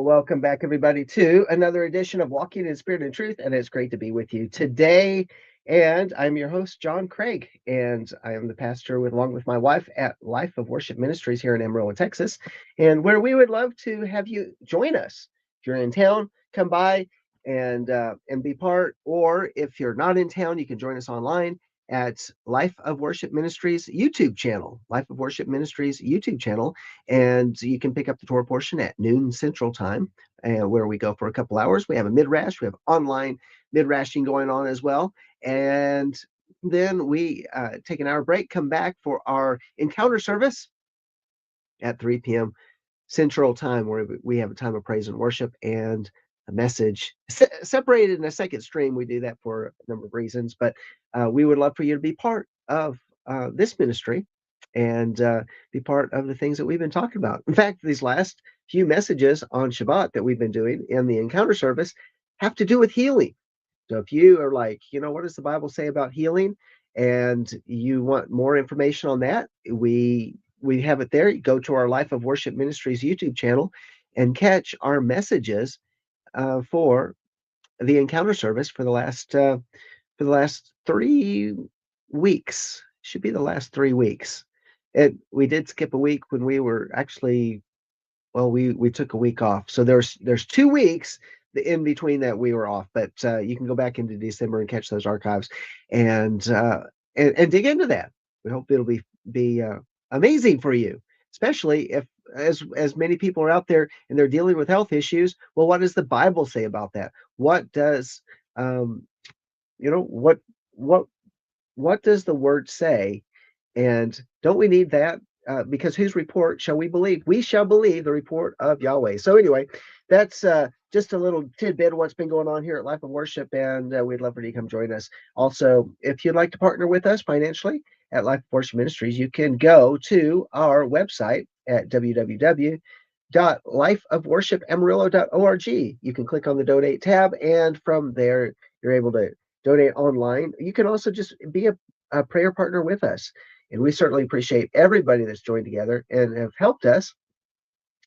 Well, welcome back, everybody, to another edition of Walking in Spirit and Truth, and it's great to be with you today. And I'm your host, John Craig, and I am the pastor along with my wife at Life of Worship Ministries here in Amarillo, Texas, and where we would love to have you join us. If you're in town, come by and be part, or if you're not in town, you can join us online at Life of Worship Ministries YouTube channel, Life of Worship Ministries YouTube channel, and you can pick up the Torah portion at noon Central Time, where we go for a couple hours. We have a midrash, we have online midrashing going on as well, and then we take an hour break, come back for our encounter service at 3 p.m. Central Time, where we have a time of praise and worship and a message separated in a second stream. We do that for a number of reasons, but we would love for you to be part of this ministry and be part of the things that we've been talking about. In fact, these last few messages on Shabbat that we've been doing in the encounter service have to do with healing. So if you are like, what does the Bible say about healing? And you want more information on that, we have it there. You go to our Life of Worship Ministries YouTube channel and catch our messages for the encounter service for the last 3 weeks. Should be the last 3 weeks. We did skip a week when we were actually, well, we took a week off. So there's 2 weeks in between that we were off, but you can go back into December and catch those archives and dig into that. We hope it'll be amazing for you, especially if as many people are out there and they're dealing with health issues. Well, what does the Bible say about that? What does what what does the word say? And don't we need that? Because whose report shall we believe? We shall believe the report of Yahweh. So anyway, that's just a little tidbit of what's been going on here at Life of Worship, and we'd love for you to come join us. Also, if you'd like to partner with us financially at Life of Worship Ministries, you can go to our website at www.lifeofworshipamarillo.org. You can click on the donate tab, and from there, you're able to donate online. You can also just be a prayer partner with us. And we certainly appreciate everybody that's joined together and have helped us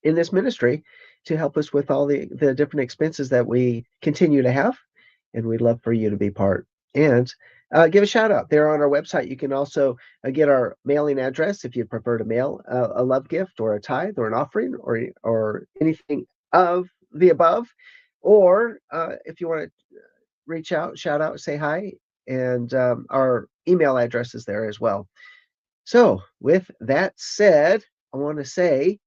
in this ministry to help us with all the different expenses that we continue to have. And we'd love for you to be part. And give a shout out there on our website. You can also get our mailing address if you prefer to mail a love gift or a tithe or an offering or anything of the above. Or if you want to reach out, shout out, say hi. And our email address is there as well. So with that said, I want to say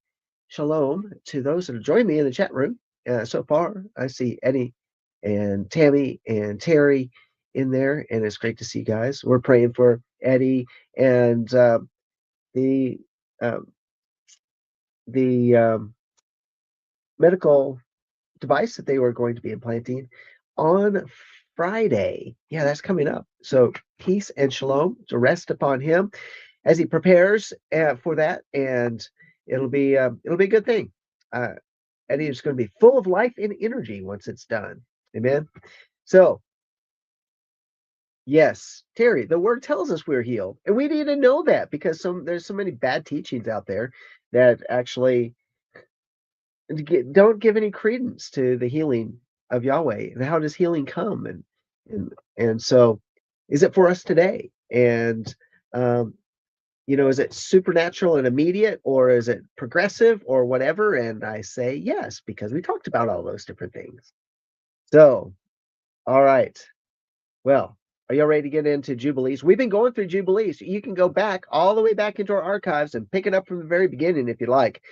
shalom to those that have joined me in the chat room so far. I see Eddie and Tammy and Terry in there, and it's great to see you guys. We're praying for Eddie and the medical device that they were going to be implanting on Friday. Yeah, that's coming up. So peace and shalom to rest upon him as he prepares for that, and it'll be a good thing. Eddie is going to be full of life and energy once it's done. Amen. So, yes, Terry, the word tells us we're healed, and we need to know that because there's so many bad teachings out there that actually don't give any credence to the healing of Yahweh. And how does healing come? And so, is it for us today? And is it supernatural and immediate, or is it progressive or whatever? And I say yes, because we talked about all those different things. So, all right. Well, are you ready to get into Jubilees? We've been going through Jubilees. You can go back all the way back into our archives and pick it up from the very beginning if you like,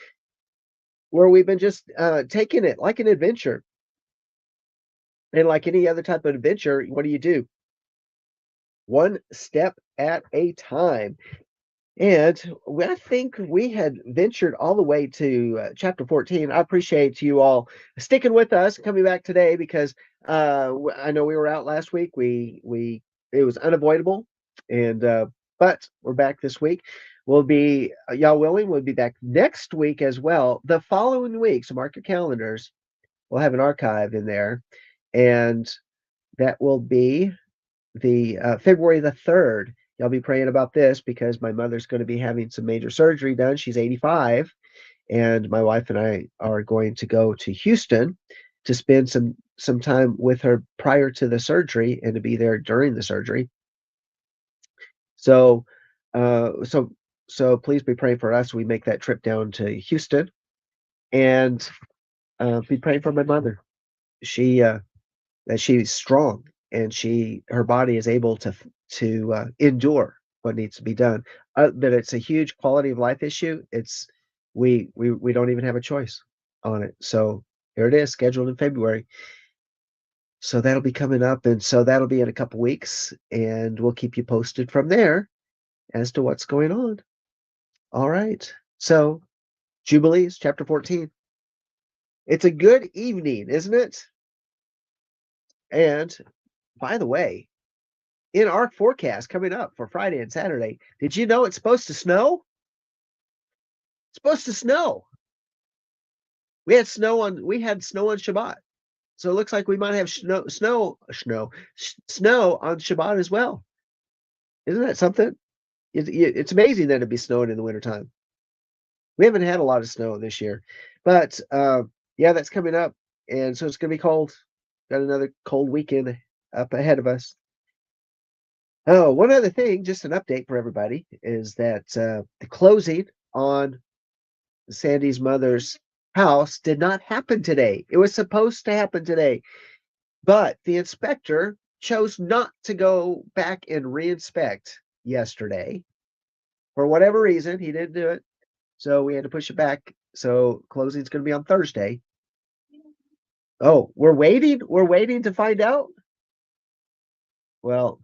where we've been just taking it like an adventure. And like any other type of adventure, what do? One step at a time. And I think we had ventured all the way to chapter 14. I appreciate you all sticking with us, coming back today, because I know we were out last week. It was unavoidable, and but we're back this week. We'll be, y'all willing, we'll be back next week as well. The following week, so mark your calendars. We'll have an archive in there, and that will be the February the 3rd. Y'all be praying about this because my mother's going to be having some major surgery done. She's 85, and my wife and I are going to go to Houston to spend some time with her prior to the surgery and to be there during the surgery. So, uh, so so please be praying for us. We make that trip down to Houston, and be praying for my mother. She that she's strong and her body is able to endure what needs to be done. That it's a huge quality of life issue. We don't even have a choice on it. So here it is, scheduled in February. So that'll be coming up, and so that'll be in a couple weeks, and we'll keep you posted from there as to what's going on. All right. So Jubilees, chapter 14. It's a good evening, isn't it? And by the way, in our forecast coming up for Friday and Saturday, did you know it's supposed to snow? It's supposed to snow. We had snow on Shabbat. So it looks like we might have snow on Shabbat as well. Isn't that something? It's amazing that it'd be snowing in the wintertime. We haven't had a lot of snow this year, but yeah, that's coming up, and so it's gonna be cold. Got another cold weekend up ahead of us. Oh, one other thing, just an update for everybody, is that the closing on Sandy's mother's house did not happen today. It was supposed to happen today, but the inspector chose not to go back and reinspect yesterday. For whatever reason, he didn't do it. So we had to push it back. So closing's going to be on Thursday. Oh, we're waiting? We're waiting to find out? Well,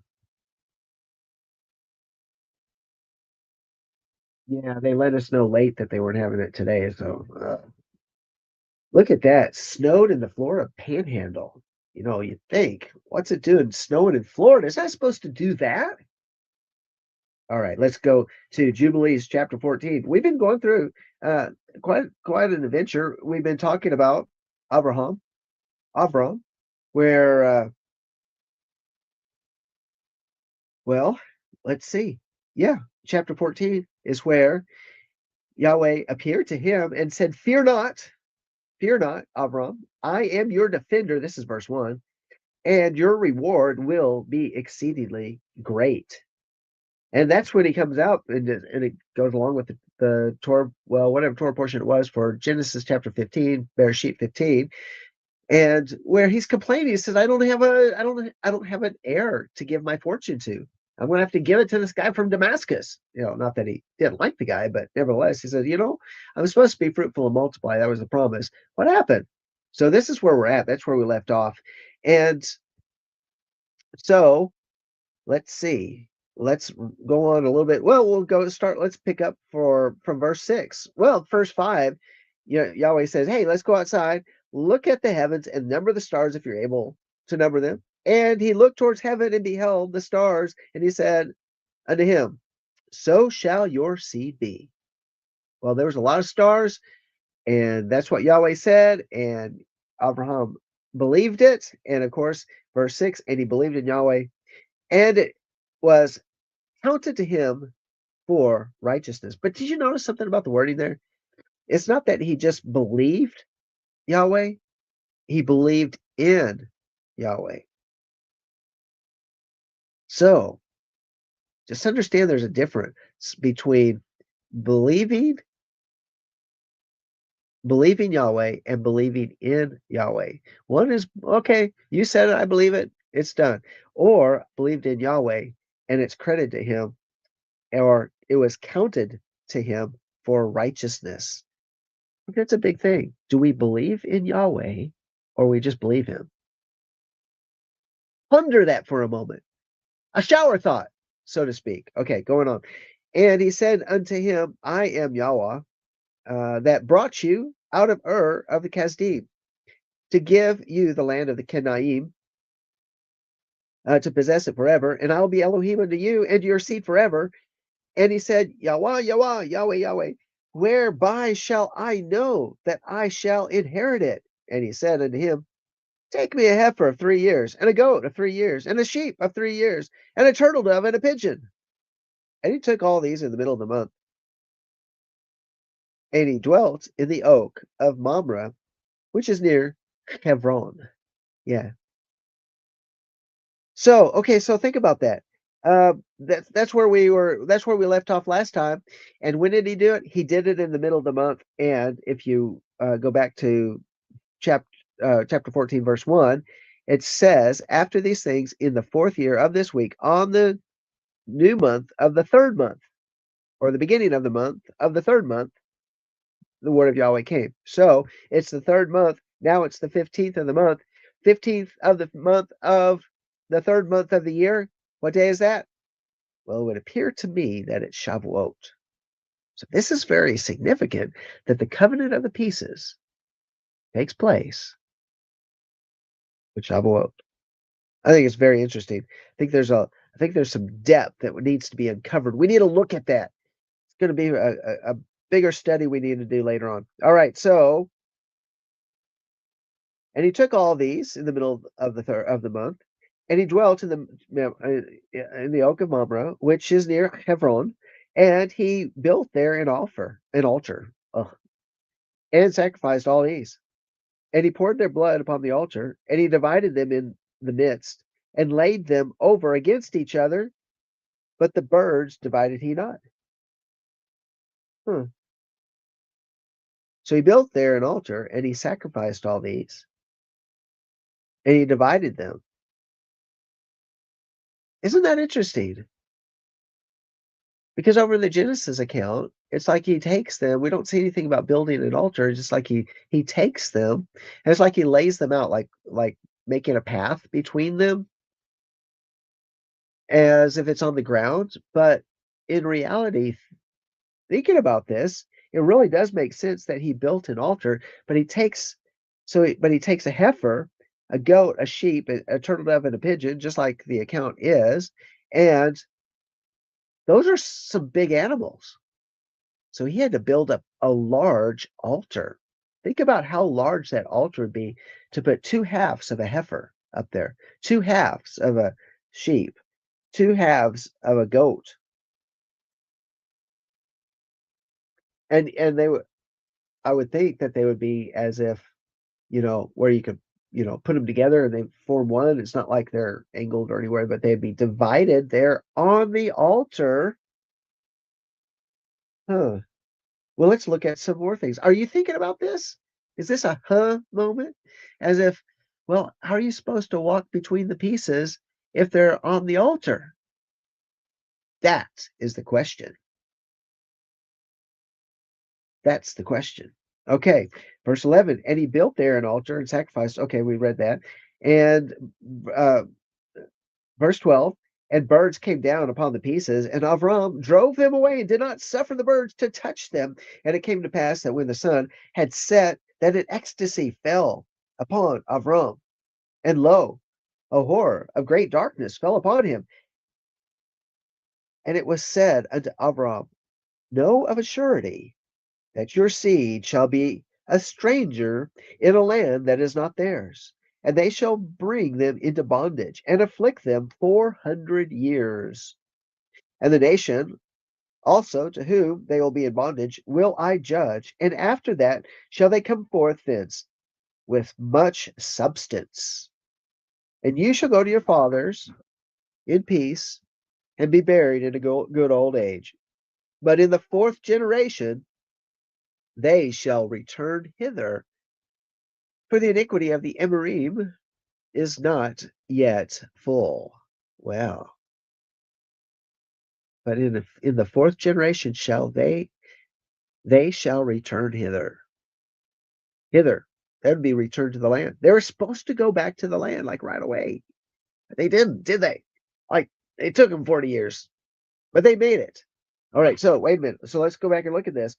yeah, they let us know late that they weren't having it today. So look at that. Snowed in the Florida Panhandle. You think, what's it doing snowing in Florida? Is that supposed to do that? All right, let's go to Jubilees chapter 14. We've been going through uh, quite an adventure. We've been talking about Abraham, Abram, where well, let's see. Yeah, chapter 14 is where Yahweh appeared to him and said, fear not, Abram. I am your defender." This is verse 1. "And your reward will be exceedingly great." And that's when he comes out, and it goes along with the Torah, well, whatever Torah portion it was for Genesis chapter 15, Bereshit 15, and where he's complaining. He says, I don't have an heir to give my fortune to. I'm going to have to give it to this guy from Damascus. Not that he didn't like the guy, but nevertheless, he said, I'm supposed to be fruitful and multiply. That was the promise. What happened? So this is where we're at. That's where we left off. And so let's see. Let's go on a little bit. Well, let's pick up from verse 6. Well, verse 5, Yahweh says, "Hey, let's go outside, look at the heavens and number the stars if you're able to number them." And he looked towards heaven and beheld the stars, and he said unto him, "So shall your seed be." Well, there was a lot of stars, and that's what Yahweh said, and Abraham believed it. And of course, verse 6, and he believed in Yahweh, and it was counted to him for righteousness. But did you notice something about the wording there? It's not that he just believed Yahweh, he believed in Yahweh. So just understand there's a difference between believing Yahweh and believing in Yahweh. One is, okay, you said it, I believe it, it's done. Or believed in Yahweh and it's credited to him, or it was counted to him for righteousness. That's a big thing. Do we believe in Yahweh or we just believe him? Ponder that for a moment. A shower thought, so to speak. Okay, going on. "And he said unto him, I am Yahweh, that brought you out of Ur of the Chaldees, to give you the land of the Kenaiim, to possess it forever. And I will be Elohim unto you and to your seed forever." And he said, "Yahweh, Yahweh, Yahweh, Yahweh, whereby shall I know that I shall inherit it?" And he said unto him, "Take me a heifer of 3 years, and a goat of 3 years, and a sheep of 3 years, and a turtle dove, and a pigeon." And he took all these in the middle of the month. And he dwelt in the oak of Mamre, which is near Hebron. Yeah. So, okay, so think about that. That's where we were. That's where we left off last time. And when did he do it? He did it in the middle of the month. And if you go back to chapter chapter 14, verse 1, it says, "After these things, in the fourth year of this week, on the new month of the third month, or the beginning of the month of the third month, the word of Yahweh came." So it's the third month. Now it's the 15th of the month. 15th of the month of the third month of the year. What day is that? Well, it would appear to me that it's Shavuot. So this is very significant that the covenant of the pieces takes place with Shavuot. I think it's very interesting. I think there's some depth that needs to be uncovered. We need to look at that. It's going to be a bigger study we need to do later on. All right, so and he took all these in the middle of the month, and he dwelt in the oak of Mamre, which is near Hebron, and he built there an altar, and sacrificed all these. And he poured their blood upon the altar, and he divided them in the midst, and laid them over against each other. But the birds divided he not. Hmm. So he built there an altar, and he sacrificed all these, and he divided them. Isn't that interesting? Because over in the Genesis account, it's like he takes them. We don't see anything about building an altar. It's just like he takes them, and it's like he lays them out, like making a path between them, as if it's on the ground. But in reality, thinking about this, it really does make sense that he built an altar. But he takes a heifer, a goat, a sheep, a turtle dove, and a pigeon, just like the account is, and those are some big animals. So he had to build up a large altar. Think about how large that altar would be to put two halves of a heifer up there, two halves of a sheep, two halves of a goat. And they would I would think that they would be as if, where you could, put them together and they form one. It's not like they're angled or anywhere, but they'd be divided there on the altar. Huh. Well, let's look at some more things. Are you thinking about this? Is this a moment? As if, well, how are you supposed to walk between the pieces if they're on the altar? That is the question. That's the question. Okay, verse 11. And he built there an altar and sacrificed. Okay, we read that. And uh, verse 12. And birds came down upon the pieces, and Avram drove them away and did not suffer the birds to touch them. And it came to pass that when the sun had set, that an ecstasy fell upon Avram. And lo, a horror of great darkness fell upon him. And it was said unto Avram, Know of a surety that your seed shall be a stranger in a land that is not theirs, and they shall bring them into bondage and afflict them 400 years. And the nation also to whom they will be in bondage will I judge, and after that shall they come forth thence with much substance. And you shall go to your fathers in peace and be buried in a good old age. But in the fourth generation they shall return hither, for the iniquity of the Emorym is not yet full. Well, but in the fourth generation shall they shall return hither. Hither. That would be returned to the land. They were supposed to go back to the land like right away. They didn't, did they? Like it took them 40 years, but they made it. All right, so wait a minute. So let's go back and look at this.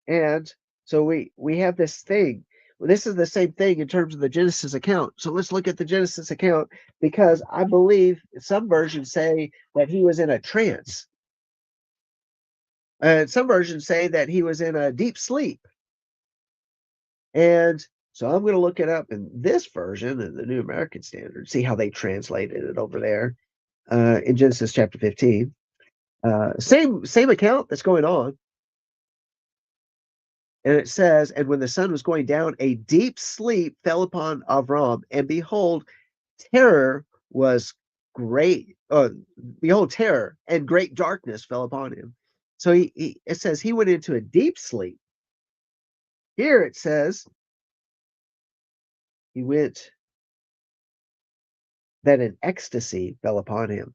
And so we have this thing. This is the same thing in terms of the Genesis account. So let's look at the Genesis account, because I believe some versions say that he was in a trance. And some versions say that he was in a deep sleep. And so I'm going to look it up in this version, in the New American Standard, see how they translated it over there in Genesis chapter 15. Same account that's going on. And it says, and when the sun was going down, a deep sleep fell upon Avram, and terror was great. Behold, terror and great darkness fell upon him. So it says he went into a deep sleep. Here it says he went that an ecstasy fell upon him.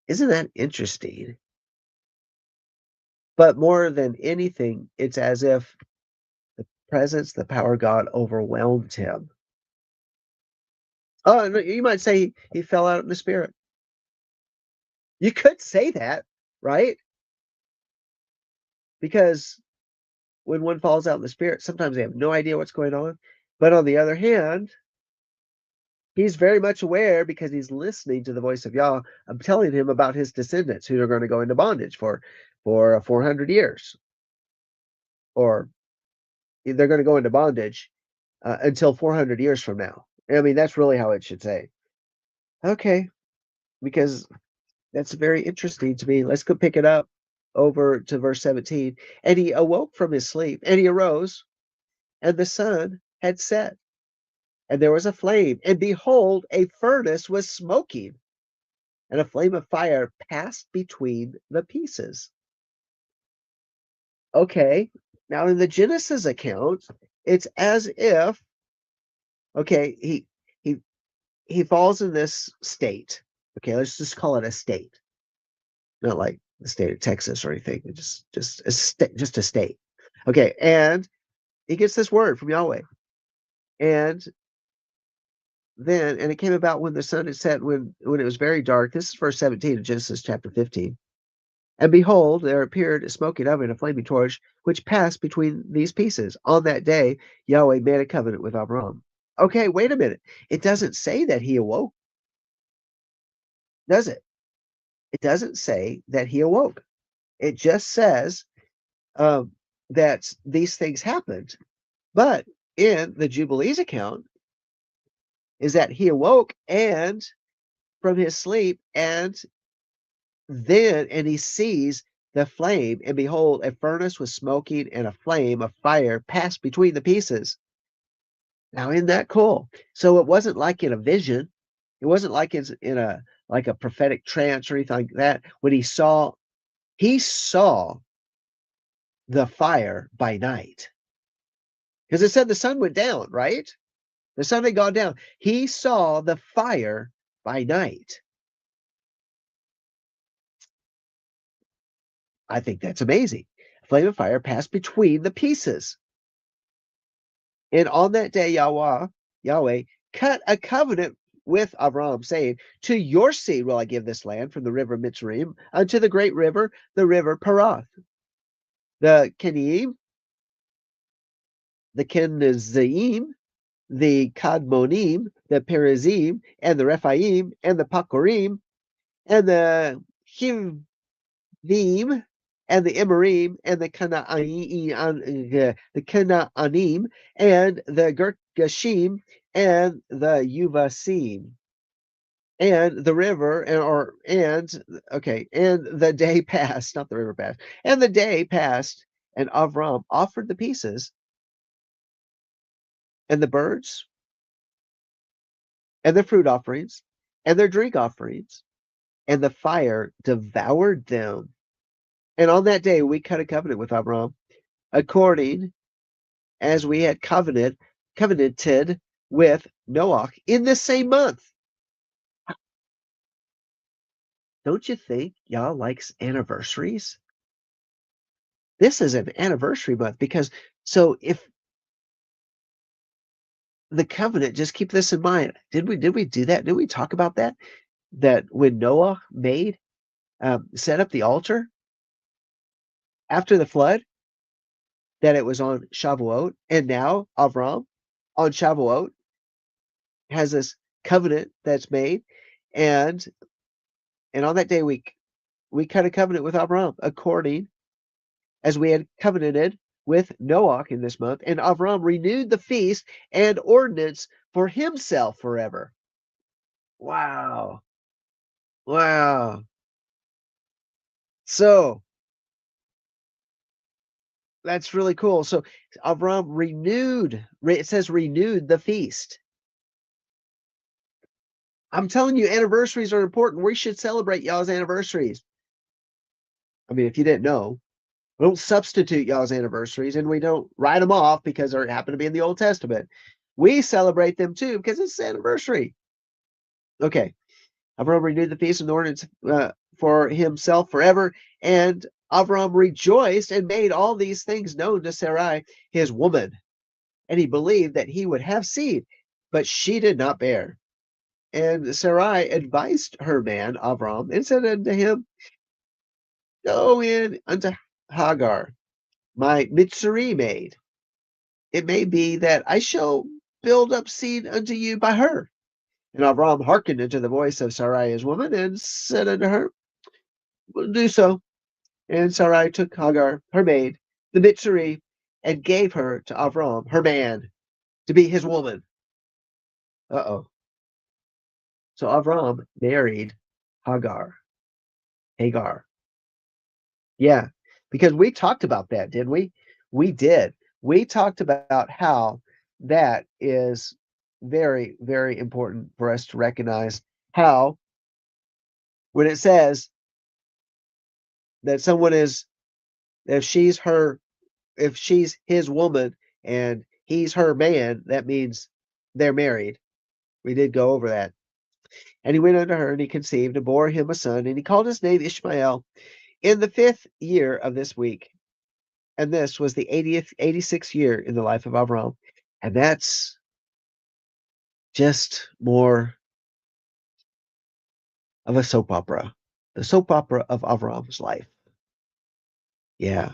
Isn't that interesting? But more than anything, it's as if the presence, the power of God overwhelmed him. Oh, no, you might say he fell out in the spirit. You could say that, right? Because when one falls out in the spirit, sometimes they have no idea what's going on. But on the other hand, he's very much aware because he's listening to the voice of Yah. I'm telling him about his descendants who are going to go into bondage for 400 years, or they're going to go into bondage until 400 years from now. I mean, that's really how it should say. Okay, because that's very interesting to me. Let's go pick it up over to verse 17. And he awoke from his sleep, and he arose, and the sun had set, and there was a flame, and behold, a furnace was smoking, and a flame of fire passed between the pieces. Okay, now in the Genesis account, it's as if, okay, he he falls in this state. Okay, let's just call it a state, not like the state of Texas or anything. Just a state. Okay, and he gets this word from Yahweh, and and it came about when the sun had set, when it was very dark. This is verse 17 of Genesis chapter 15. And behold, there appeared a smoking oven, a flaming torch, which passed between these pieces. On that day, Yahweh made a covenant with Abraham. Okay, wait a minute. It doesn't say that he awoke, does it? It doesn't say that he awoke. It just says um, that these things happened. But in the Jubilees account, is that he awoke and from his sleep, and he sees the flame, and behold, a furnace was smoking, and a flame of fire passed between the pieces. Now, isn't that cool? So it wasn't like in a vision. It wasn't like it's in a like a prophetic trance or anything like that. When he saw the fire by night. Because it said the sun went down, right? The sun had gone down. He saw the fire by night. I think that's amazing. A flame of fire passed between the pieces. And on that day, Yahweh cut a covenant with Avram, saying, to your seed will I give this land from the river Mitzrayim unto the great river, the river Parath. The Kenim, the Kenizzaim, the Kadmonim, the Perizim, and the Rephaim, and the Pakorim, and the Hivim, and the Emerim, and the Canaanim, and the Gergashim, and the Yuvasim, and the river, and the day passed, not the river passed, and the day passed, and Avram offered the pieces, and the birds, and the fruit offerings, and their drink offerings, and the fire devoured them. And on that day we cut a covenant with Avram, according as we had covenanted with Noah in the same month. Don't you think Yah likes anniversaries? This is an anniversary month because if the covenant, just keep this in mind. Did we do that? Did we talk about that? That when Noah set up the altar after the flood, that it was on Shavuot, and now Avram on Shavuot has this covenant that's made, and on that day we cut a covenant with Avram according as we had covenanted with Noah in this month, and Avram renewed the feast and ordinance for himself forever. Wow. Wow. So That's really cool. So Avram it says renewed the feast. I'm telling you, anniversaries are important. We should celebrate y'all's anniversaries. I mean, if you didn't know, we don't substitute y'all's anniversaries and we don't write them off because they happen to be in the Old Testament. We celebrate them too because it's anniversary. Okay. Avram renewed the feast and the ordinance for himself forever. And Avram rejoiced and made all these things known to Sarai, his woman. And he believed that he would have seed, but she did not bear. And Sarai advised her man, Avram, and said unto him, go in unto Hagar, my Mitzri maid. It may be that I shall build up seed unto you by her. And Avram hearkened unto the voice of Sarai his woman, and said unto her, will do so. And Sarai took Hagar, her maid, the Mitzri, and gave her to Avram, her man, to be his woman. Uh-oh. So Avram married Hagar. Yeah, because we talked about that, didn't we? We did. We talked about how that is very, very important for us to recognize how when it says that someone is, if she's her, if she's his woman and he's her man, that means they're married. We did go over that. And he went unto her and he conceived and bore him a son, and he called his name Ishmael in the 5th year of this week. And this was the 86th year in the life of Avram. And that's just more of a soap opera. The soap opera of Avram's life. Yeah.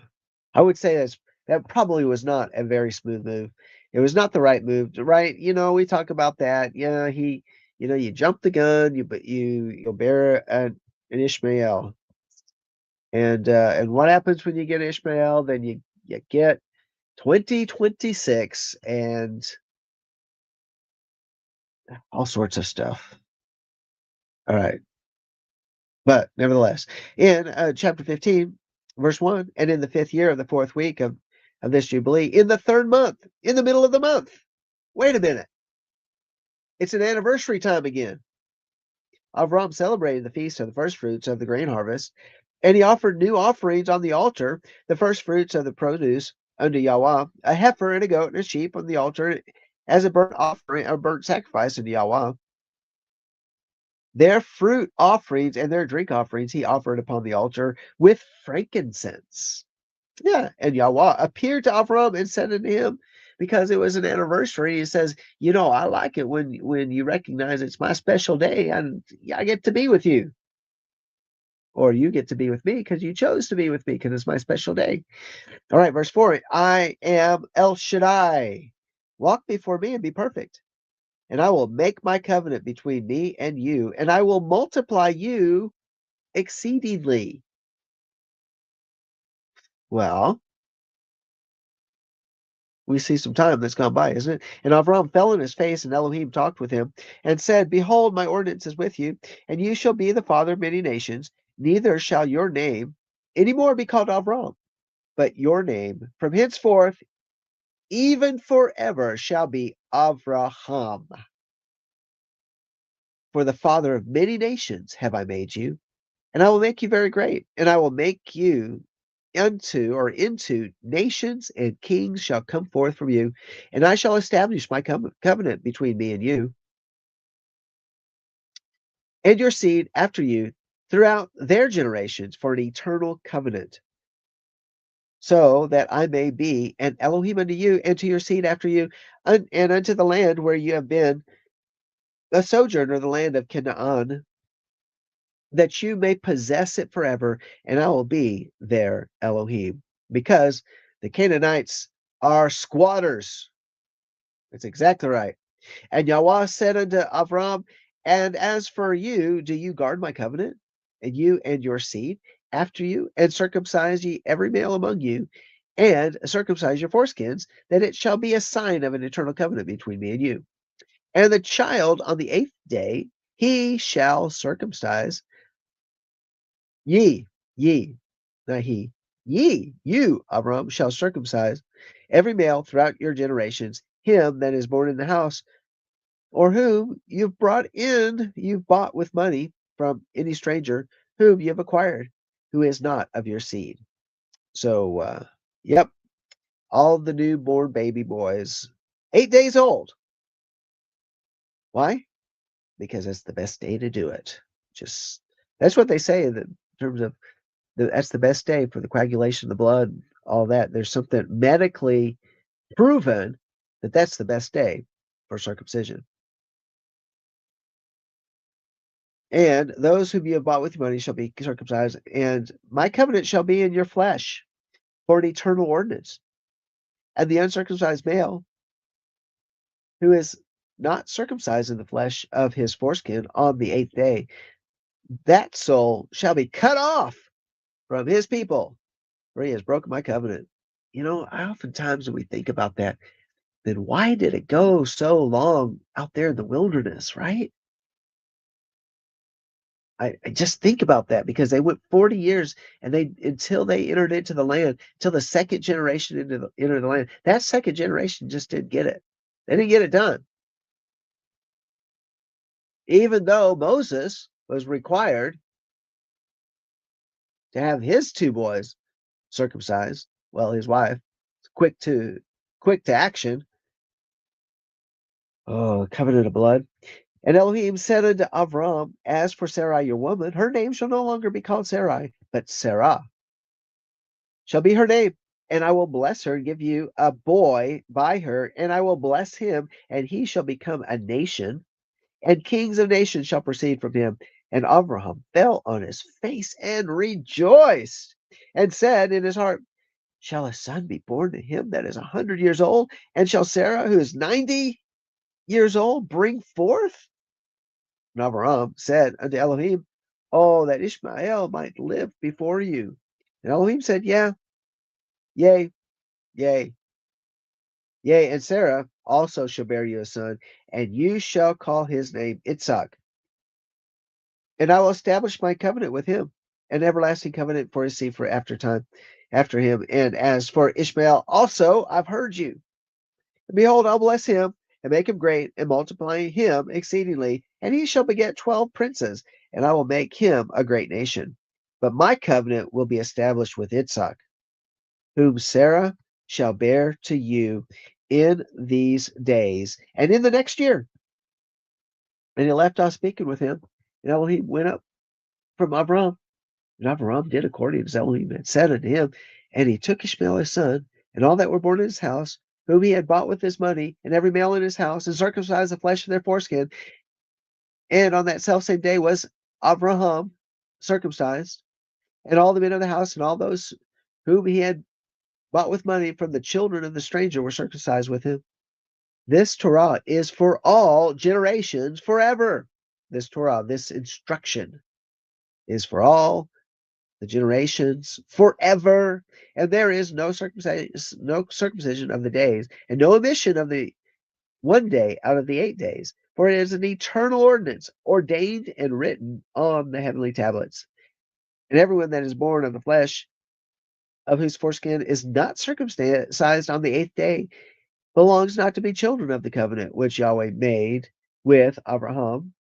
I would say that probably was not a very smooth move. It was not the right move, right? We talk about that. Yeah, you jump the gun, but you'll bear an Ishmael. And what happens when you get Ishmael? Then you get 2026 and all sorts of stuff. All right. But nevertheless, in chapter 15, verse 1, and in the 5th year of the 4th week of this Jubilee, in the 3rd month, in the middle of the month. Wait a minute. It's an anniversary time again. Avram celebrated the feast of the first fruits of the grain harvest, and he offered new offerings on the altar, the first fruits of the produce unto Yahweh, a heifer and a goat and a sheep on the altar as a burnt offering, a burnt sacrifice unto Yahweh. Their fruit offerings and their drink offerings he offered upon the altar with frankincense. Yeah, and Yahweh appeared to Avram and said unto him, because it was an anniversary, he says, I like it when you recognize it's my special day and I get to be with you. Or you get to be with me because you chose to be with me because it's my special day. All right, verse 4, I am El Shaddai. Walk before me and be perfect. And I will make my covenant between me and you, and I will multiply you exceedingly. Well, we see some time that's gone by, isn't it? And Avram fell on his face, and Elohim talked with him and said, behold, my ordinance is with you, and you shall be the father of many nations. Neither shall your name any more be called Avram, but your name from henceforth, even forever, shall be Avraham. For the father of many nations have I made you, and I will make you very great, and I will make you into nations, and kings shall come forth from you, and I shall establish my covenant between me and you and your seed after you throughout their generations for an eternal covenant, so that I may be an Elohim unto you and to your seed after you, and unto the land where you have been a sojourner, the land of Canaan, that you may possess it forever, and I will be their Elohim. Because the Canaanites are squatters. That's exactly right. And Yahweh said unto Avram, and as for you, do you guard my covenant, and you and your seed after you, and circumcise ye every male among you, and circumcise your foreskins, that it shall be a sign of an eternal covenant between me and you. And the child on the 8th day, he shall circumcise ye, not he. You, Abram, shall circumcise every male throughout your generations, him that is born in the house, or whom you've bought with money from any stranger whom you have acquired, who is not of your seed. So, yep, all the newborn baby boys, 8 days old. Why? Because it's the best day to do it. Just that's what they say in terms of that's the best day for the coagulation of the blood, all that. There's something medically proven that that's the best day for circumcision. And those whom you have bought with money shall be circumcised, and my covenant shall be in your flesh for an eternal ordinance. And the uncircumcised male, who is not circumcised in the flesh of his foreskin on the 8th day, that soul shall be cut off from his people, for he has broken my covenant. Oftentimes when we think about that, then why did it go so long out there in the wilderness, right? I just think about that because they went 40 years and they until they entered into the land, till the second generation enter the land. That second generation just didn't get it. They didn't get it done. Even though Moses was required to have his two boys circumcised, well, his wife, quick to action. Oh, covenant of blood. And Elohim said unto Avram, as for Sarai your woman, her name shall no longer be called Sarai, but Sarah shall be her name. And I will bless her and give you a boy by her, and I will bless him, and he shall become a nation, and kings of nations shall proceed from him. And Abraham fell on his face and rejoiced, and said in his heart, shall a son be born to him that is 100 years old? And shall Sarah, who is 90 years old, bring forth? And Abraham said unto Elohim, oh, that Ishmael might live before you. And Elohim said, yeah, yea, yea, yea, and Sarah also shall bear you a son, and you shall call his name Itzhak. And I will establish my covenant with him, an everlasting covenant for his seed for after him. And as for Ishmael also, I've heard you. And behold, I'll bless him, and make him great, and multiply him exceedingly, and he shall beget 12 princes, and I will make him a great nation. But my covenant will be established with Itzhak, whom Sarah shall bear to you in these days, and in the next year. And he left off speaking with him, and Elohim went up from Abraham. And Abraham did according as Elohim had said unto him, and he took Ishmael his son, and all that were born in his house, whom he had bought with his money, and every male in his house, and circumcised the flesh of their foreskin. And on that selfsame day was Abraham circumcised, and all the men of the house, and all those whom he had bought with money from the children of the stranger were circumcised with him. This Torah is for all generations forever. This Torah, this instruction is for all the generations forever. And there is no circumcision of the days, and no omission of the one day out of the 8 days, for it is an eternal ordinance ordained and written on the heavenly tablets. And everyone that is born of the flesh, of whose foreskin is not circumcised on the 8th day, belongs not to be children of the covenant which Yahweh made with Abraham,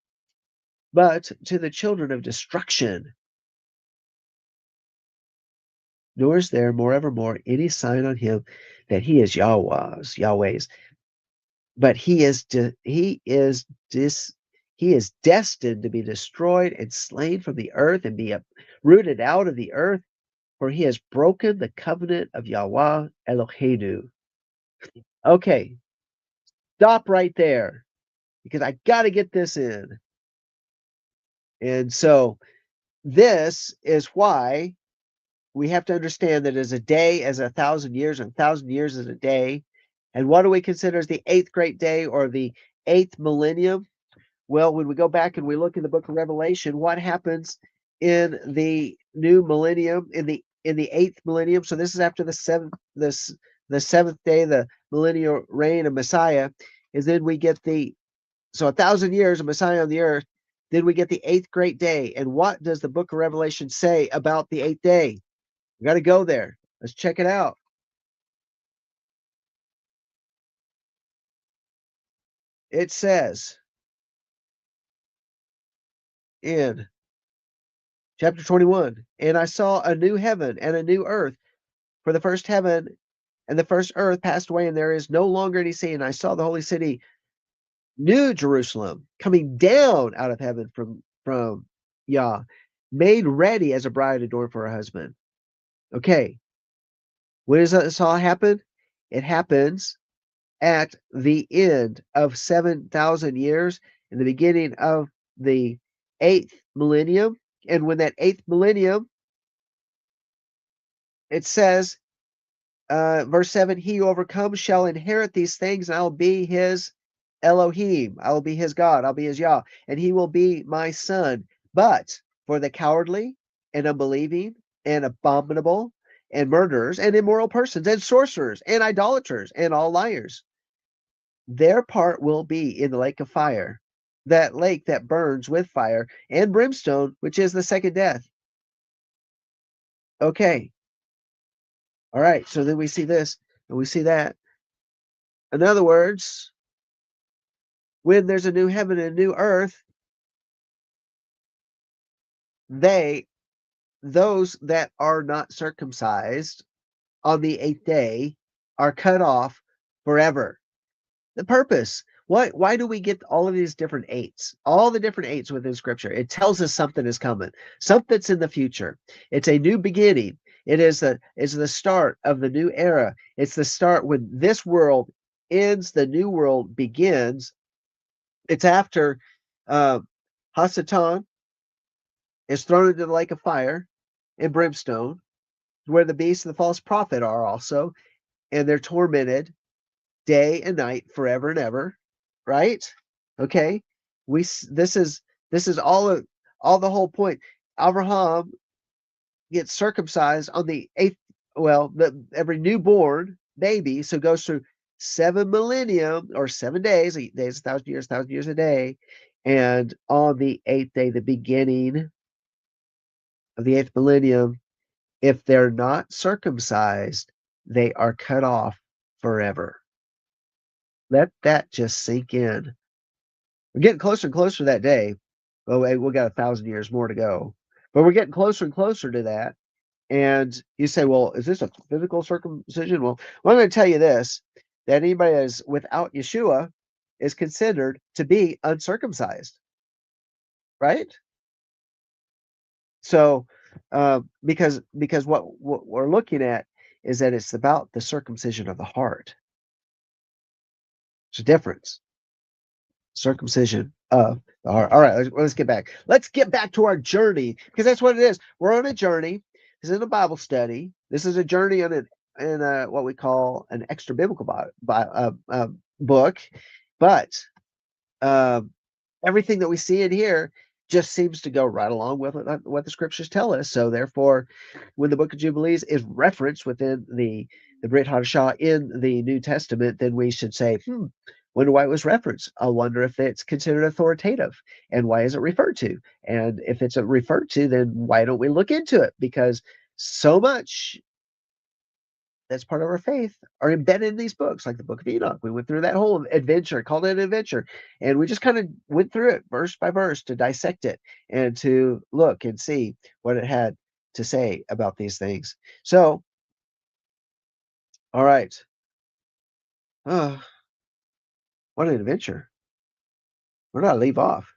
but to the children of destruction. Nor is there moreovermore any sign on him that he is Yahweh's, but he is destined to be destroyed and slain from the earth and be rooted out of the earth, for he has broken the covenant of Yahweh Eloheinu. Okay, stop right there, because I got to get this in. And so this is why we have to understand that as a day as 1,000 years, and 1,000 years is a day. And what do we consider as the 8th great day, or the 8th millennium? Well, when we go back and we look in the book of Revelation, what happens in the new millennium, in the 8th millennium? So this is after the seventh day, the millennial reign of Messiah, is then we get 1,000 years of Messiah on the earth. Then we get the 8th great day. And what does the book of Revelation say about the 8th day? We got to go there. Let's check it out. It says in chapter 21, and I saw a new heaven and a new earth, for the first heaven and the first earth passed away, and there is no longer any sea. And I saw the holy city, New Jerusalem, coming down out of heaven from Yah, made ready as a bride adorned for her husband. Okay, when does this all happen? It happens at the end of 7,000 years, in the beginning of the eighth millennium. And when that eighth millennium, it says, verse 7, he who overcomes shall inherit these things, and I will be his Elohim. I will be his God. I'll be his Yah, and he will be my son. But for the cowardly and unbelieving and abominable and murderers and immoral persons and sorcerers and idolaters and all liars, their part will be in the lake of fire, that lake that burns with fire and brimstone, which is the second death. Okay. All right. So then we see this and we see that. In other words, when there's a new heaven and a new earth, those that are not circumcised on the eighth day are cut off forever. The purpose. Why do we get all of these different eights? All the different eights within scripture. It tells us something is coming, something's in the future. It's a new beginning. It's the start of the new era. It's the start when this world ends, the new world begins. It's after Hasatan is thrown into the lake of fire and brimstone, where the beast and the false prophet are also, and they're tormented day and night forever and ever, right? Okay, this is all the whole point. Abraham gets circumcised on the eighth. Well, every newborn baby so goes through 7 millennium or 7 days, 8 days, 1,000 years a day, and on the eighth day, the beginning of the eighth millennium, if they're not circumcised, they are cut off forever. Let that just sink in. We're getting closer and closer to that day. Well, we got 1,000 years more to go, but we're getting closer and closer to that. And you say, well, is this a physical circumcision? Well, I'm going to tell you this, that anybody that is without Yeshua is considered to be uncircumcised, right? So, because what we're looking at is that it's about the circumcision of the heart. It's a difference. Circumcision of the heart. All right, let's get back. Let's get back to our journey, because that's what it is. We're on a journey. This is a Bible study. This is a journey in what we call an extra biblical book, but everything that we see in here just seems to go right along with what the scriptures tell us. So therefore, when the book of Jubilees is referenced within the Brit Hadashah in the New Testament, then we should say, wonder why it was referenced. I wonder if it's considered authoritative, and why is it referred to? And if it's referred to, then why don't we look into it? Because so much that's part of our faith are embedded in these books, like the book of Enoch. We went through that whole adventure, called it an adventure, and we just kind of went through it verse by verse to dissect it and to look and see what it had to say about these things. So, all right. What an adventure. Where did I leave off?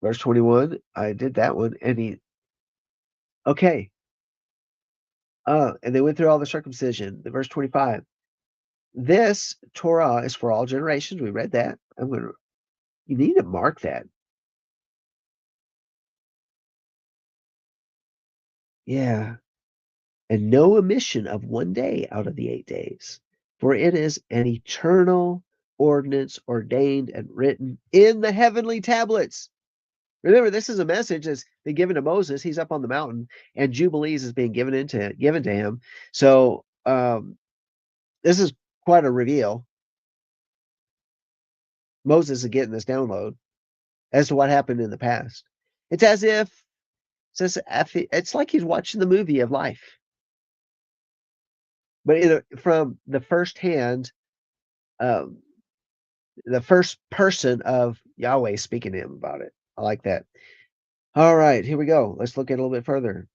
Verse 21, I did that one. Okay. And they went through all the circumcision. The verse 25, this Torah is for all generations. We read that. You need to mark that. Yeah. And no omission of one day out of the 8 days, for it is an eternal ordinance ordained and written in the heavenly tablets. Remember, this is a message that's been given to Moses. He's up on the mountain, and Jubilees is being given to him. So this is quite a reveal. Moses is getting this download as to what happened in the past. It's as if Says it's like he's watching the movie of life, but from the first hand, um, the first person of Yahweh speaking to him about it. I like that. All right, here we go. Let's look at it a little bit further.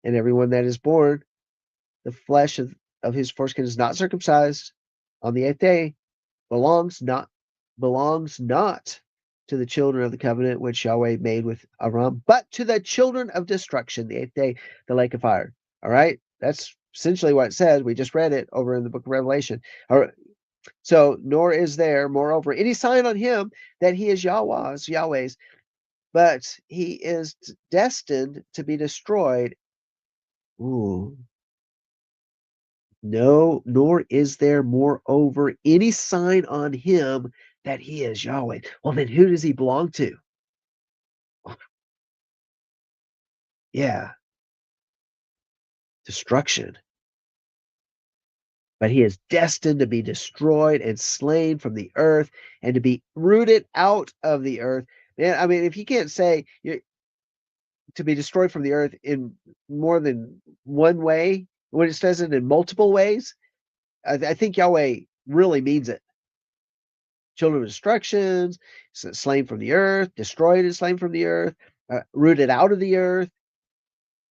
And everyone that is born, the flesh of his foreskin is not circumcised on the eighth day, belongs not belongs not to the children of the covenant which Yahweh made with Aram, but to the children of destruction, the eighth day, the lake of fire. All right, that's essentially what it says. We just read it over in the book of Revelation. All right. So, nor is there, moreover, any sign on him that he is Yahweh's, but he is destined to be destroyed. Ooh. No, nor is there, moreover, any sign on him that he is Yahweh. Well, then who does he belong to? Yeah, destruction. But he is destined to be destroyed and slain from the earth and to be rooted out of the earth. Man, I mean, if you can't say you're to be destroyed from the earth in more than one way, when it says it in multiple ways, I think Yahweh really means it. Children of destructions, slain from the earth, destroyed and slain from the earth, rooted out of the earth.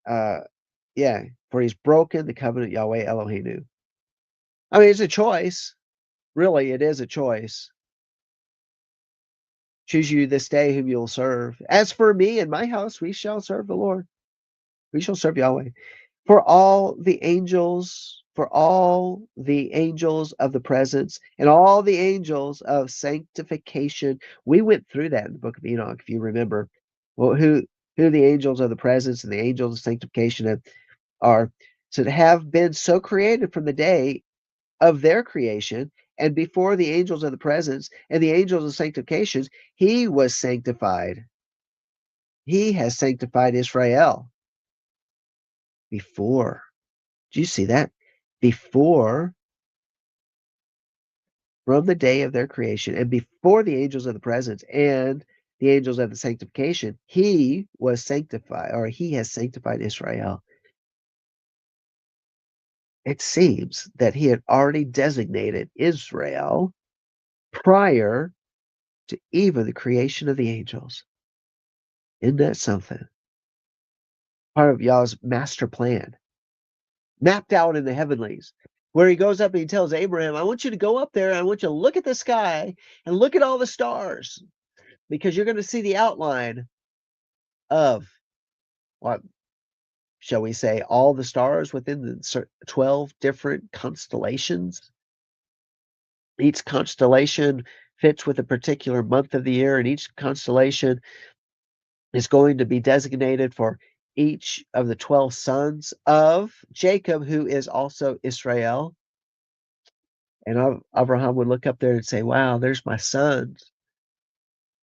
Uh, yeah, for he's broken the covenant Yahweh Eloheinu. I mean, it's a choice. Really, it is a choice. Choose you this day whom you'll serve. As for me and my house, we shall serve the Lord. We shall serve Yahweh. For all the angels of the presence and all the angels of sanctification. We went through that in the book of Enoch, if you remember. Well, who the angels of the presence and the angels of sanctification are, so to have been so created from the day of their creation and before the angels of the presence and the angels of sanctifications, he was sanctified. He has sanctified Israel before. Do you see that? Before, from the day of their creation and before the angels of the presence and the angels of the sanctification, he was sanctified, or he has sanctified Israel. It seems that he had already designated Israel prior to even the creation of the angels. Isn't that something? Part of Yah's master plan, mapped out in the heavenlies, where he goes up and he tells Abraham, I want you to go up there and I want you to look at the sky and look at all the stars, because you're going to see the outline of what shall we say, all the stars within the 12 different constellations. Each constellation fits with a particular month of the year, and each constellation is going to be designated for each of the 12 sons of Jacob, who is also Israel. And Abraham would look up there and say, wow, there's my sons.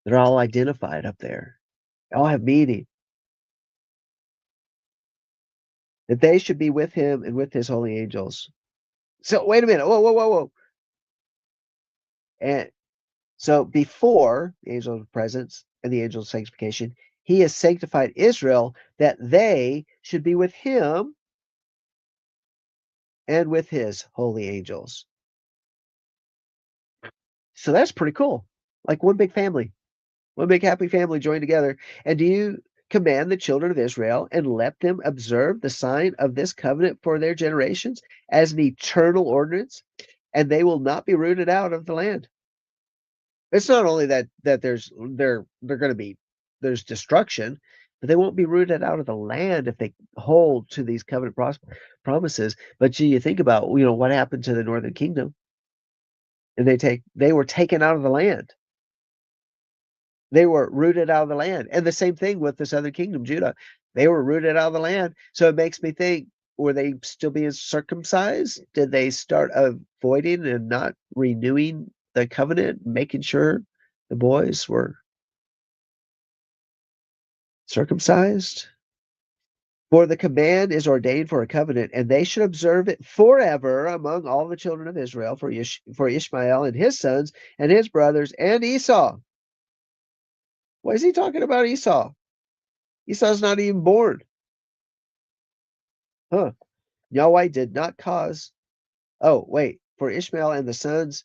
They're all identified up there. They all have meaning. That they should be with him and with his holy angels. So wait a minute. Whoa. And so before the angel of presence and the angel of sanctification, he has sanctified Israel that they should be with him and with his holy angels. So that's pretty cool. Like one big family, one big happy family joined together. And do you command the children of Israel and let them observe the sign of this covenant for their generations as an eternal ordinance, and they will not be rooted out of the land? It's not only that they're going to be there's destruction, but they won't be rooted out of the land if they hold to these covenant promises. But you think about what happened to the northern kingdom, and they were taken out of the land. They were rooted out of the land, and the same thing with the southern kingdom, Judah. They were rooted out of the land. So it makes me think: were they still being circumcised? Did they start avoiding and not renewing the covenant, making sure the boys were circumcised? For the command is ordained for a covenant, and they should observe it forever among all the children of Israel, for Ishmael and his sons and his brothers and Esau. Why is he talking about Esau? Esau's not even born. Huh. Yahweh did not cause. Oh, wait. For Ishmael and his sons,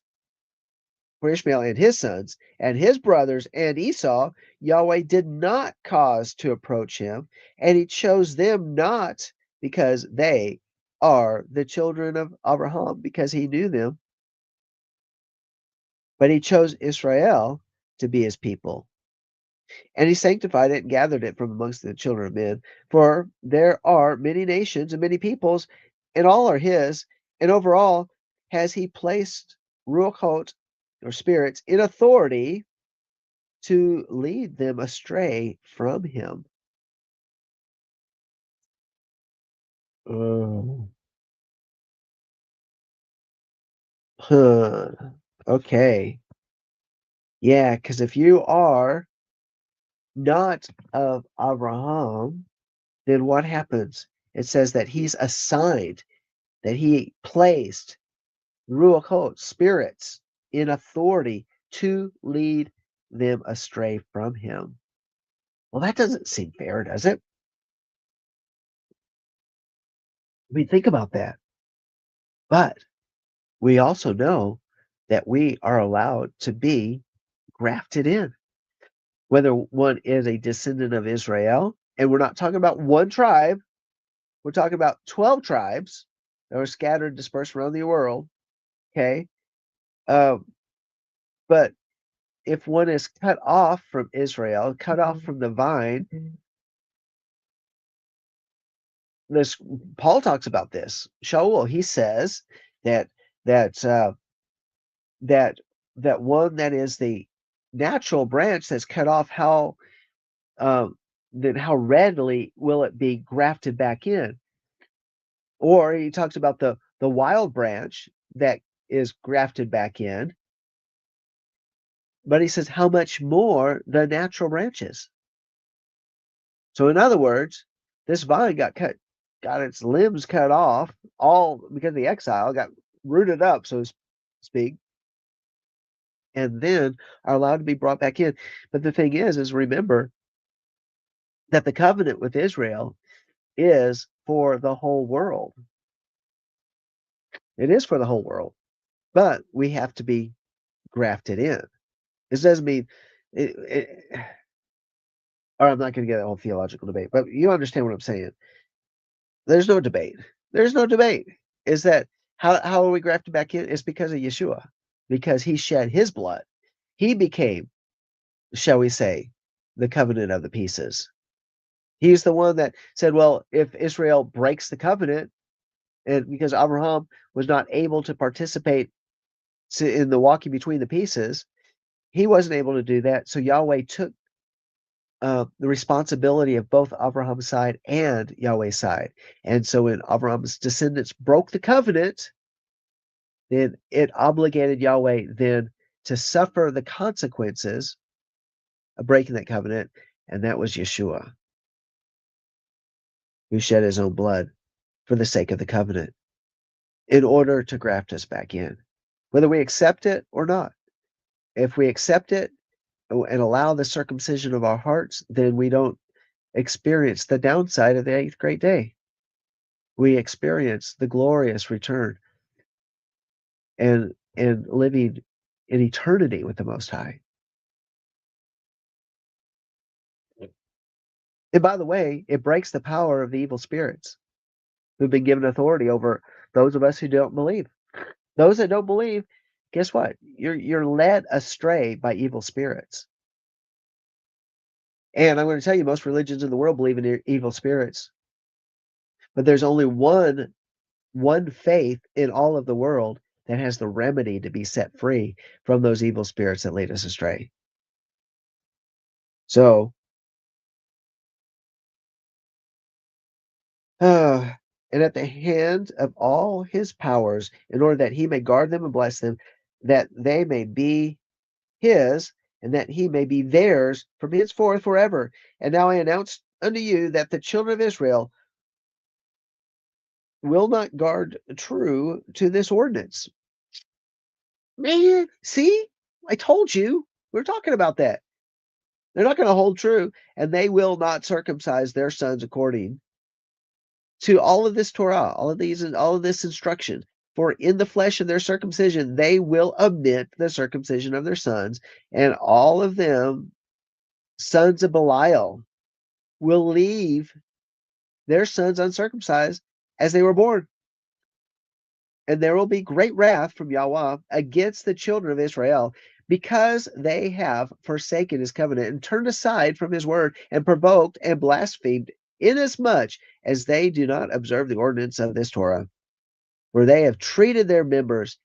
and his brothers and Esau, Yahweh did not cause to approach him, and he chose them not because they are the children of Abraham, because he knew them, but he chose Israel to be his people. And he sanctified it and gathered it from amongst the children of men. For there are many nations and many peoples, and all are his, and over all has he placed Ruachot, or spirits, in authority to lead them astray from him. Oh. Huh. Okay. Yeah, because if you are not of Abraham, then what happens? It says that he's assigned, that he placed Ruachot, spirits, in authority to lead them astray from him. Well, that doesn't seem fair, does it? I mean, think about that. But we also know that we are allowed to be grafted in, whether one is a descendant of Israel, and we're not talking about one tribe, we're talking about 12 tribes that were scattered, dispersed around the world. Okay. Um, but if one is cut off from Israel, cut off from the vine, this Paul talks about this. Shaul, he says that that that that one that is the natural branch that's cut off, um, then how readily will it be grafted back in? Or he talks about the wild branch that is grafted back in, but he says how much more the natural branches. So in other words, this vine got its limbs cut off, all because of the exile, got rooted up, so to speak, and then are allowed to be brought back in. But the thing is remember that the covenant with Israel is for the whole world. It is for the whole world, but we have to be grafted in. This doesn't mean it, or I'm not going to get a whole theological debate, but you understand what I'm saying. There's no debate. There's no debate. Is that how are we grafted back in? It's because of Yeshua, because he shed his blood. He became, shall we say, the covenant of the pieces. He's the one that said, well, if Israel breaks the covenant, and because Abraham was not able to participate in the walking between the pieces, he wasn't able to do that. So Yahweh took the responsibility of both Abraham's side and Yahweh's side. And so when Abraham's descendants broke the covenant, then it obligated Yahweh then to suffer the consequences of breaking that covenant. And that was Yeshua, who shed his own blood for the sake of the covenant in order to graft us back in, whether we accept it or not. If we accept it and allow the circumcision of our hearts, then we don't experience the downside of the eighth great day. We experience the glorious return and living in eternity with the Most High. And by the way, it breaks the power of the evil spirits who've been given authority over those of us who don't believe. Those that don't believe, guess what? You're led astray by evil spirits. And I'm going to tell you, most religions in the world believe in evil spirits, but there's only one faith in all of the world that has the remedy to be set free from those evil spirits that lead us astray. So, and at the hand of all his powers, in order that he may guard them and bless them, that they may be his, and that he may be theirs from henceforth forever. And now I announce unto you that the children of Israel will not guard true to this ordinance. Man, see, I told you. We're talking about that. They're not going to hold true, and they will not circumcise their sons according to all of this Torah, all of this instruction. For in the flesh of their circumcision, they will omit the circumcision of their sons, and all of them, sons of Belial, will leave their sons uncircumcised as they were born. And there will be great wrath from Yahweh against the children of Israel, because they have forsaken his covenant and turned aside from his word and provoked and blasphemed, inasmuch as they do not observe the ordinance of this Torah. For they have treated their members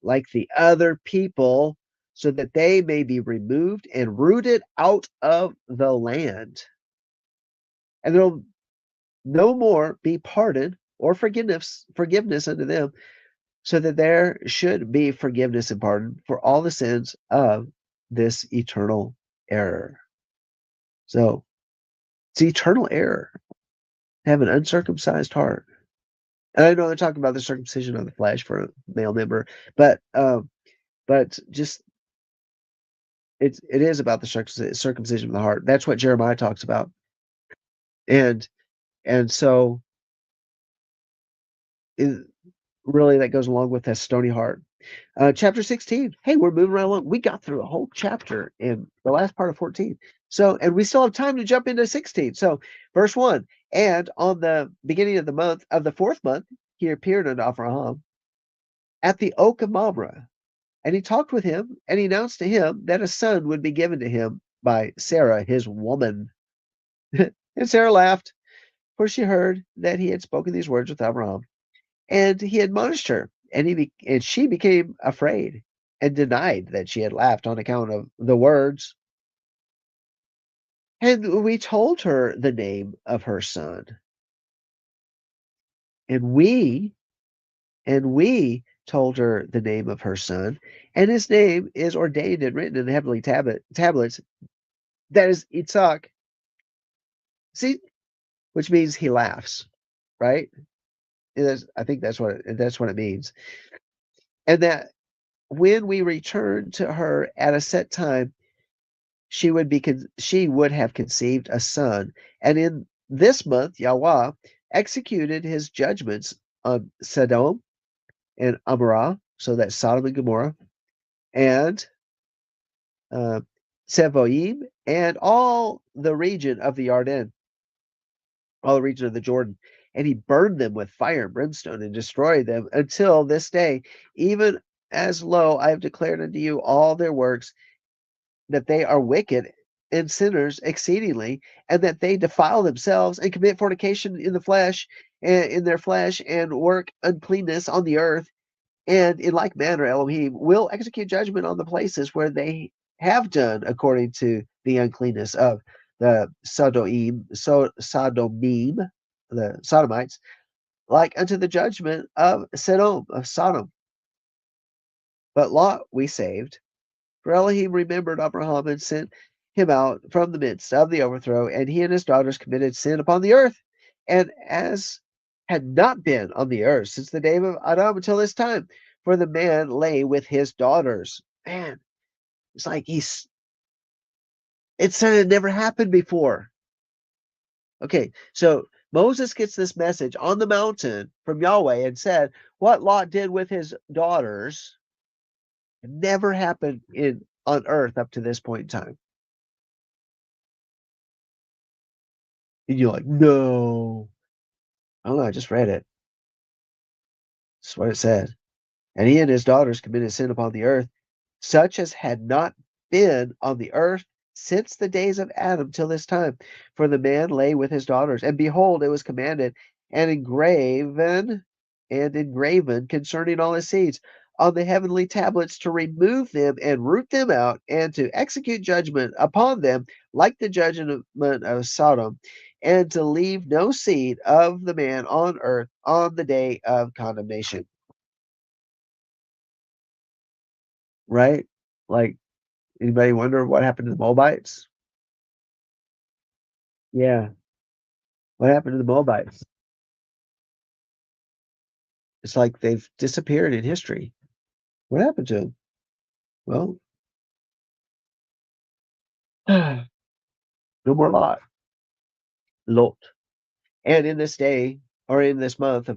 like the other people, so that they may be removed and rooted out of the land. And there will no more be pardon or forgiveness unto them, so that there should be forgiveness and pardon for all the sins of this eternal error. So it's eternal error to have an uncircumcised heart. And I know they're talking about the circumcision of the flesh for a male member, but just it is about the circumcision of the heart. That's what Jeremiah talks about, and so it, really that goes along with that stony heart. Chapter 16. Hey, we're moving right along. We got through a whole chapter in the last part of 14. So, and we still have time to jump into 16. So, verse 1. And on the beginning of the month of the 4th month, he appeared unto Abraham at the oak of Mamre, and he talked with him, and he announced to him that a son would be given to him by Sarah, his woman. And Sarah laughed, for she heard that he had spoken these words with Abraham. And he admonished her, and she became afraid and denied that she had laughed on account of the words. And we told her the name of her son. And we told her the name of her son, and his name is ordained and written in the heavenly tablets. That is Itzhak. See, which means he laughs, right? I think that's what it means. And that when we return to her at a set time, she would have conceived a son. And in this month, Yahweh executed his judgments on Sodom and Amorah, so that's Sodom and Gomorrah, and Seboim, and all the region of the Arden, all the region of the Jordan. And he burned them with fire and brimstone and destroyed them until this day, even as lo, I have declared unto you all their works, that they are wicked and sinners exceedingly, and that they defile themselves and commit fornication in their flesh, and work uncleanness on the earth. And in like manner, Elohim will execute judgment on the places where they have done according to the uncleanness of the Sodomim, the Sodomites, like unto the judgment of Sodom. But Lot we saved, for Elohim remembered Abraham and sent him out from the midst of the overthrow, and he and his daughters committed sin upon the earth, and as had not been on the earth since the day of Adam until this time, for the man lay with his daughters. Man, it's like it said it never happened before. Okay, so Moses gets this message on the mountain from Yahweh and said, what Lot did with his daughters never happened on earth up to this point in time. And you're like, no. I don't know, I just read it. That's what it said. And he and his daughters committed sin upon the earth, such as had not been on the earth since the days of Adam till this time. For the man lay with his daughters, and behold, it was commanded and engraven concerning all his seeds on the heavenly tablets, to remove them and root them out, and to execute judgment upon them like the judgment of Sodom, and to leave no seed of the man on earth on the day of condemnation. Right? Like, anybody wonder what happened to the Moabites? Yeah. What happened to the Moabites? It's like they've disappeared in history. What happened to them? Well, no more Lot. Lot. And in this day, or in this month,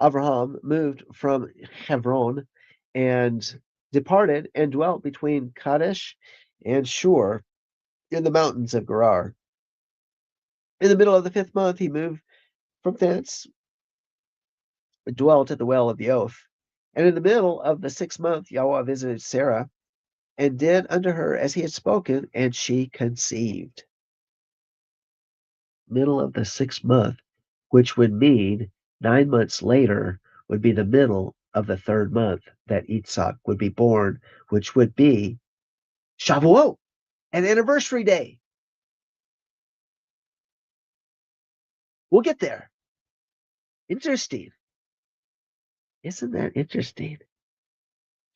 Abraham moved from Hebron and departed and dwelt between Kadesh and Shur in the mountains of Gerar. In the middle of the 5th month, he moved from thence, dwelt at the well of the oath. And in the middle of the 6th month, Yahweh visited Sarah and did unto her as he had spoken, and she conceived. Middle of the 6th month, which would mean 9 months later would be the middle of the 3rd month that Yitzhak would be born, which would be Shavuot, an anniversary day. We'll get there. Interesting. Isn't that interesting?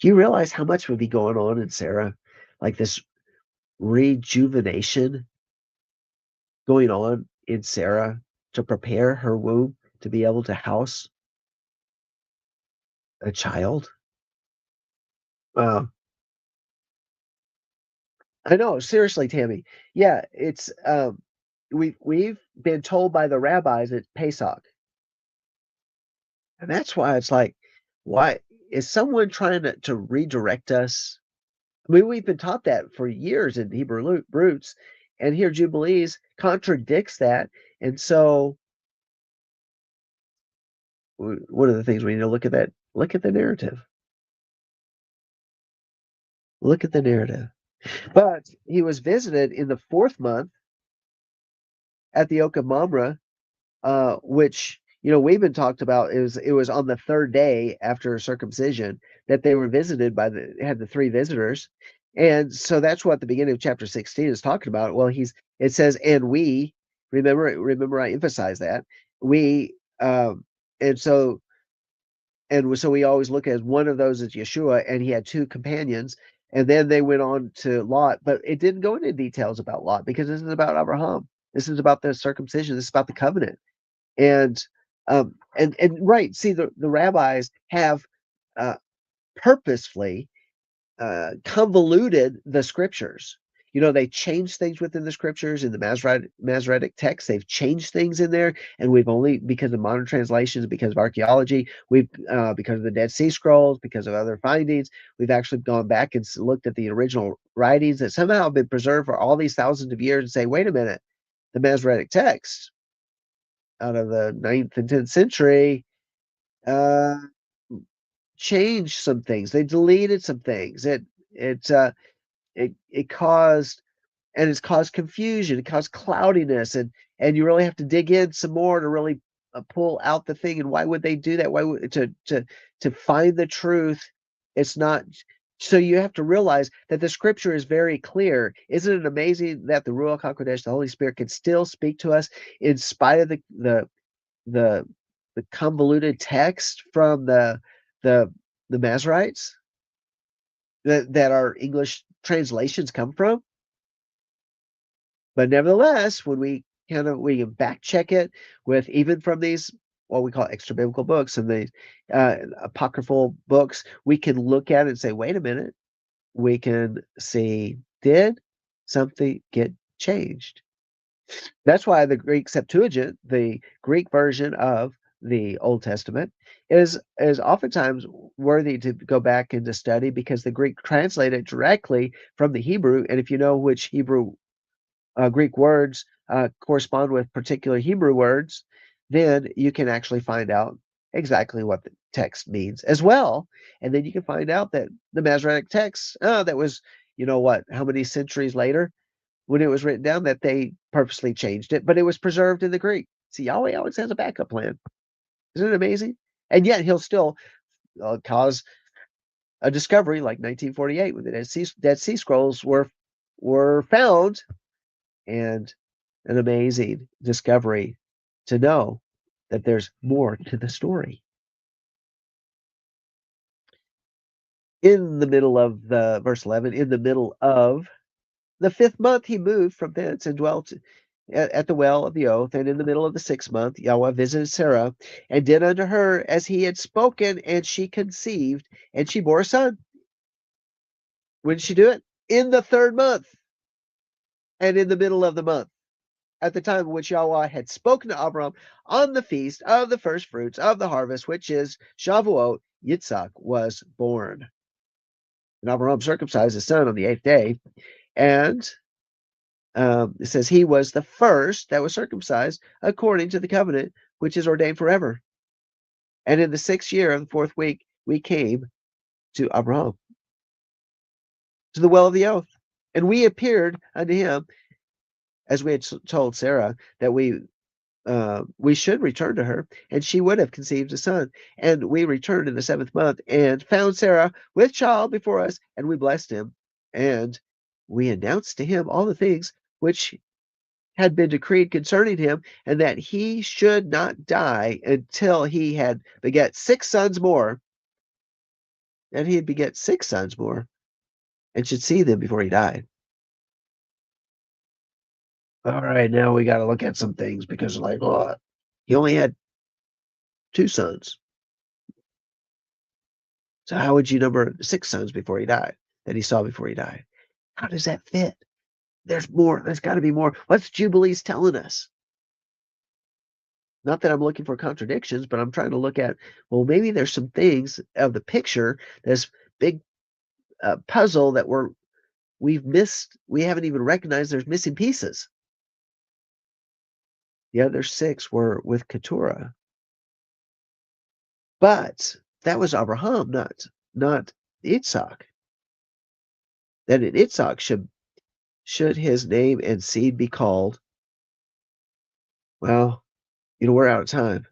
Do you realize how much would be going on in Sarah? Like this rejuvenation going on in Sarah to prepare her womb to be able to house a child? Wow. I know, seriously, Tammy. Yeah, it's we've been told by the rabbis it's Pesach. And that's why it's like, why is someone trying to redirect us? I mean, we've been taught that for years in Hebrew roots, and here Jubilees contradicts that. And so, one of the things we need to look at the narrative, look at the narrative. But he was visited in the 4th month at the Oak of Mamre, which we've been talked about. It was on the 3rd day after circumcision that they were visited by had the 3 visitors, and so that's what the beginning of chapter 16 is talking about. Well, it says, and we remember I emphasize that we and so we always look at one of those as Yeshua, and he had 2 companions, and then they went on to Lot, but it didn't go into details about Lot because this is about Abraham. This is about the circumcision. This is about the covenant. And right, see, the rabbis have purposefully convoluted the scriptures. They changed things within the scriptures in the Masoretic text. They've changed things in there, and we've only, because of modern translations, because of archaeology, because of the Dead Sea Scrolls, because of other findings, we've actually gone back and looked at the original writings that somehow have been preserved for all these thousands of years and say, wait a minute, the Masoretic text out of the 9th and 10th century uh, changed some things. They deleted some things. It caused, and it's caused confusion. It caused cloudiness, and you really have to dig in some more to really pull out the thing. And why would they do that? Why would to find the truth? It's not. So you have to realize that the scripture is very clear. Isn't it amazing that the Ruach HaKodesh, the Holy Spirit, can still speak to us in spite of the convoluted text from the the Masoretes that our English translations come from? But nevertheless, when we can back check it with, even from these what we call extra biblical books and the apocryphal books, we can look at it and say, wait a minute, we can see, did something get changed? That's why the Greek Septuagint, the Greek version of the Old Testament, is oftentimes worthy to go back and to study, because the Greek translated directly from the Hebrew, and if you know which Greek words correspond with particular Hebrew words, then you can actually find out exactly what the text means as well. And then you can find out that the Masoretic text, that was, how many centuries later, when it was written down, that they purposely changed it, but it was preserved in the Greek. See, Yahweh always has a backup plan. Isn't it amazing? And yet he'll still cause a discovery like 1948 when the Dead Sea Scrolls were found, and an amazing discovery to know that there's more to the story. In the middle of the verse 11, in the middle of the 5th month, he moved from thence and dwelt at the well of the oath. And in the middle of the 6th month, Yahweh visited Sarah and did unto her as he had spoken, and she conceived, and she bore a son. When did she do it? In the 3rd month and in the middle of the month. at the time in which Yahweh had spoken to Abraham on the feast of the first fruits of the harvest, which is Shavuot, Yitzhak was born. And Abraham circumcised his son on the 8th day, and it says he was the first that was circumcised according to the covenant, which is ordained forever. And in the 6th year of the 4th week, we came to Abraham, to the well of the oath. And we appeared unto him, as we had told Sarah, that we should return to her, and she would have conceived a son. And we returned in the 7th month, and found Sarah with child before us, and we blessed him. And we announced to him all the things which had been decreed concerning him, and that he should not die until he had beget 6 sons more. And he had beget 6 sons more, and should see them before he died. All right, now we got to look at some things, because he only had 2 sons. So how would you number 6 sons before he died, that he saw before he died? How does that fit? There's more. There's got to be more. What's Jubilees telling us? Not that I'm looking for contradictions, but I'm trying to look at, well, maybe there's some things of the picture, this big puzzle that we've missed. We haven't even recognized there's missing pieces. The other 6 were with Keturah. But that was Abraham, not Yitzhak. Then in Yitzhak should his name and seed be called? Well, we're out of time.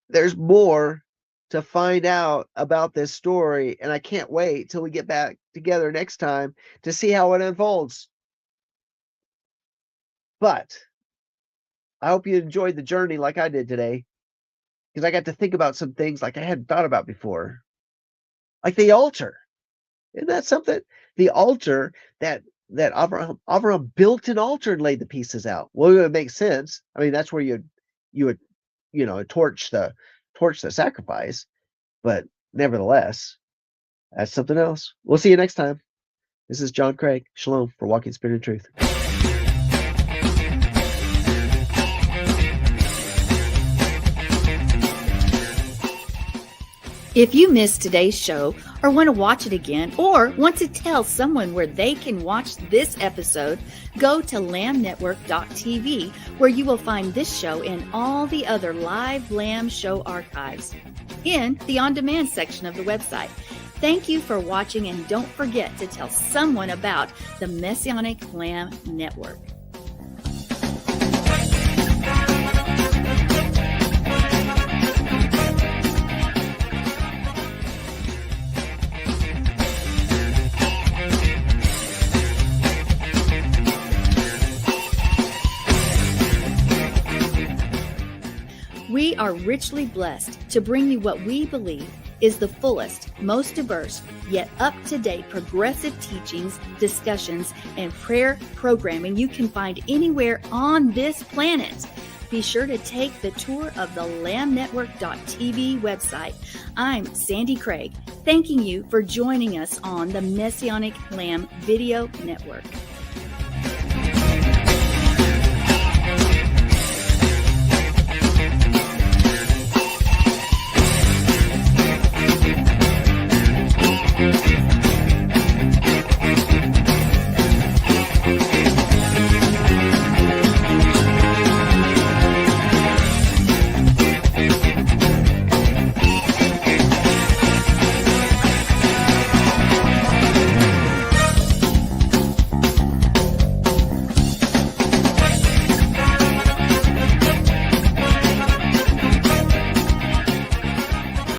There's more to find out about this story, and I can't wait till we get back together next time to see how it unfolds. But I hope you enjoyed the journey like I did today, because I got to think about some things like I hadn't thought about before. Like the altar. Isn't that something? The altar that Abraham built an altar and laid the pieces out. Well, it would make sense. I mean, that's where you would torch the sacrifice. But nevertheless, that's something else. We'll see you next time. This is John Craig. Shalom for Walking Spirit and Truth. If you missed today's show or want to watch it again or want to tell someone where they can watch this episode, go to lambnetwork.tv, where you will find this show and all the other live Lamb show archives in the on-demand section of the website. Thank you for watching, and don't forget to tell someone about the Messianic Lamb Network. We are richly blessed to bring you what we believe is the fullest, most diverse, yet up-to-date progressive teachings, discussions, and prayer programming you can find anywhere on this planet. Be sure to take the tour of the lambnetwork.tv website. I'm Sandi Craig, thanking you for joining us on the Messianic Lamb Video Network.